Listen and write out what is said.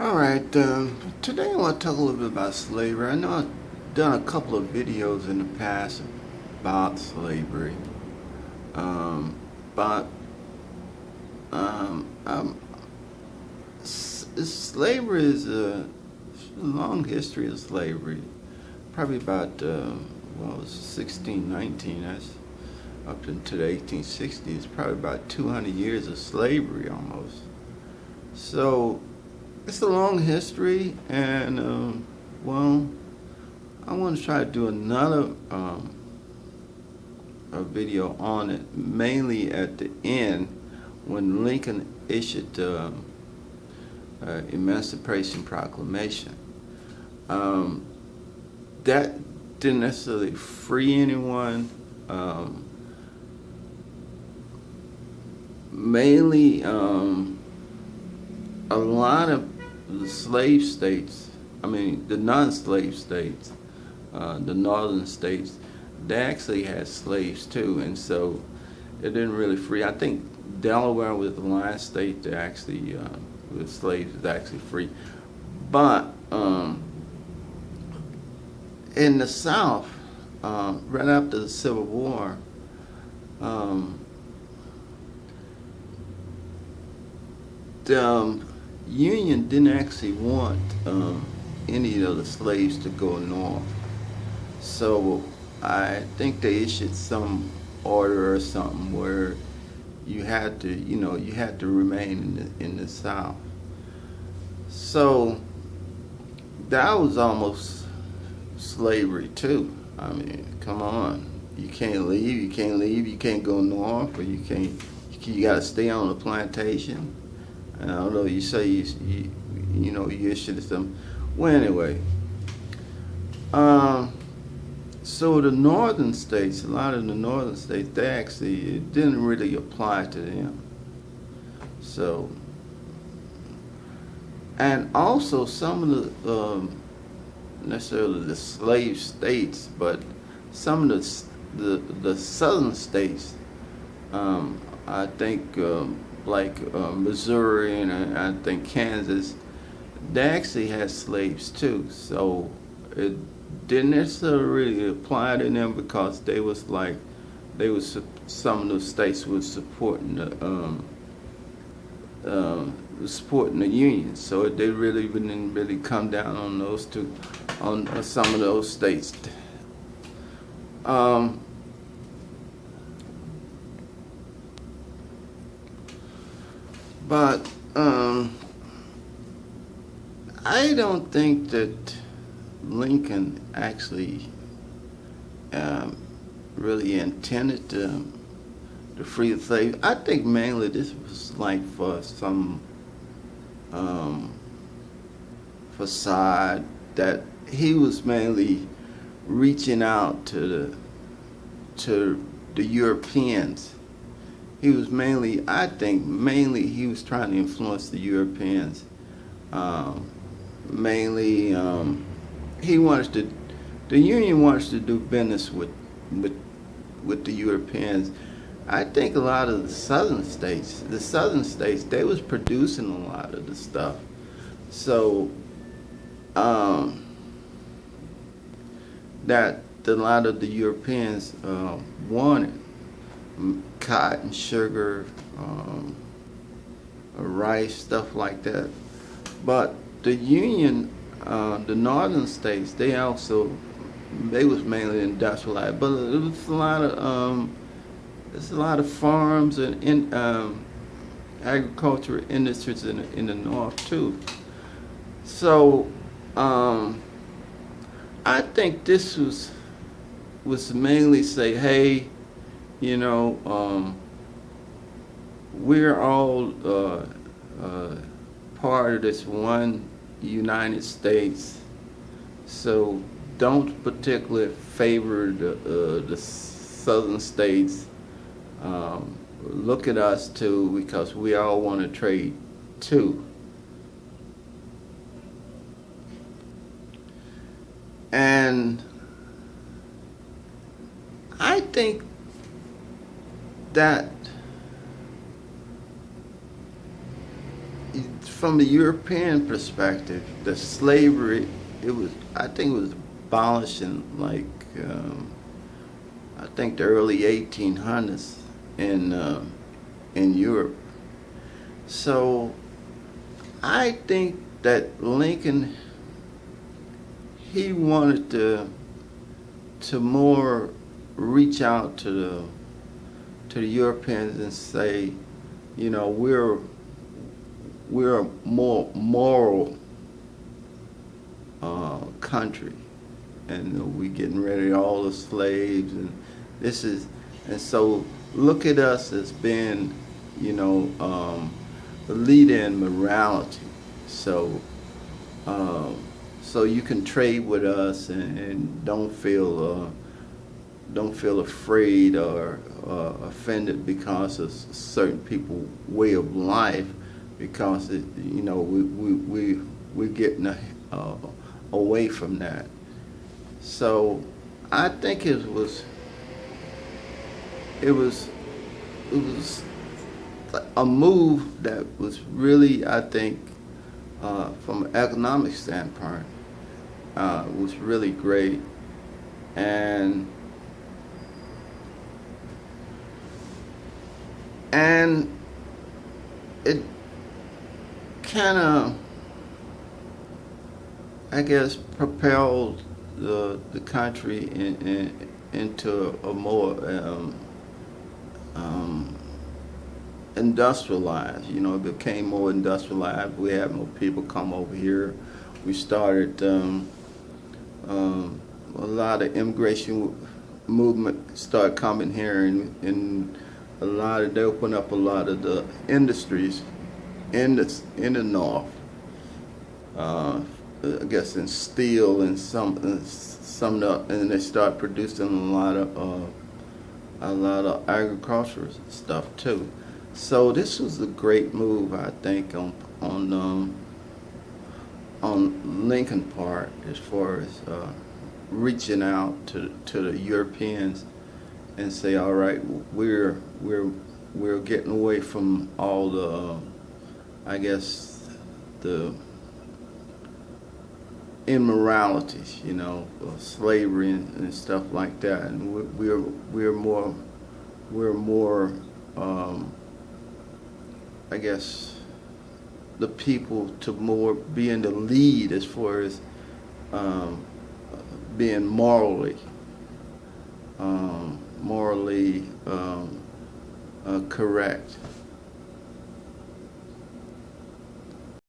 All right, today I want to talk a little bit about slavery. I know I've done a couple of videos in the past about slavery, but um, um, slavery is a long history of slavery. Probably about, well, it was 1619, that's up into the 1860s, probably about 200 years of slavery almost. So it's a long history, and well, I want to try to do another a video on it, mainly at the end when Lincoln issued the Emancipation Proclamation. Um, that didn't necessarily free anyone. Mainly, a lot of the slave states, I mean, the non-slave states, the northern states, they actually had slaves too, and so it didn't really free. I think Delaware was the last state that actually, with slaves, is actually free. But in the South, right after the Civil War, um, the Union didn't actually want any of the slaves to go north. So I think they issued some order or something where you had to, you had to remain in the South. So that was almost slavery too. I mean, come on, you can't leave, you can't go north, or you got to stay on the plantation. And although you say you issued some, well, anyway. So the northern states, a lot of the northern states, they actually, it didn't really apply to them. So, and also some of the, necessarily the slave states, but some of the southern states, I think, like Missouri and I think Kansas, they actually had slaves too. So it didn't necessarily really apply to them because they was like, some of those states was supporting supporting the Union. So it they really didn't really come down on those two, on some of those states. Um, but I don't think that Lincoln actually um, really intended to free the slaves. I think mainly this was like for some um, facade that he was mainly reaching out to the Europeans. He was mainly, I think, mainly he was trying to influence the Europeans. Um, Mainly, he wants to, the Union wants to do business with with the Europeans. I think a lot of the southern states, they was producing a lot of the stuff. So um, that a lot of the Europeans wanted cotton, sugar, rice, stuff like that. But the Union, the northern states, they was mainly industrialized, but it was there's a lot of farms and agriculture industries in the north too. So I think this was mainly say, hey, you know, we're all part of this one United States, so don't particularly favor the southern states. Look at us too, because we all want to trade too. And I think that from the European perspective, the slavery, I think it was abolished in like, I think the early 1800s in Europe. So I think that Lincoln, he wanted to more reach out to the Europeans and say, you know, we're a more moral country, and we getting rid of all the slaves, and and so look at us as being, you know, the leader in morality. So so you can trade with us and don't feel afraid or offended because of certain people's way of life, because you know we're getting away from that. So I think it was a move that was really, I think, from an economic standpoint, was really great. And it kind of, I guess, propelled the country into a more industrialized. You know, it became more industrialized. We had more people come over here. We started a lot of immigration movement started coming here, and they opened up a lot of the industries in the north. I guess in steel and and they start producing a lot of agricultural stuff too. So this was a great move, I think, on Lincoln part, as far as reaching out to the Europeans and say, all right, we're getting away from all the I guess the immoralities, you know, slavery and stuff like that, and we're more I guess the people to more be in the lead as far as being morally correct.